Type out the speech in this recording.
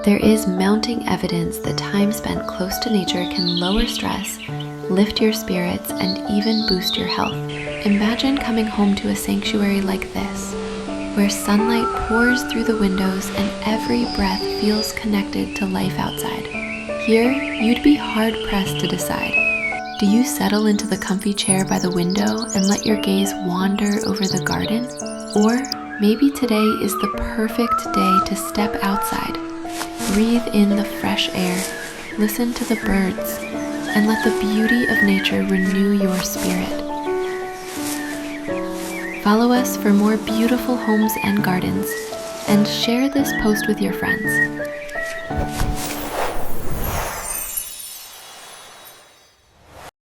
There is mounting evidence that time spent close to nature can lower stress, lift your spirits, and even boost your health. Imagine coming home to a sanctuary like this, where sunlight pours through the windows and every breath feels connected to life outside. Here, you'd be hard-pressed to decide. Do you settle into the comfy chair by the window and let your gaze wander over the garden? Or maybe today is the perfect day to step outside, breathe in the fresh air, listen to the birds, and let the beauty of nature renew your spirit. Follow us for more beautiful homes and gardens, and share this post with your friends.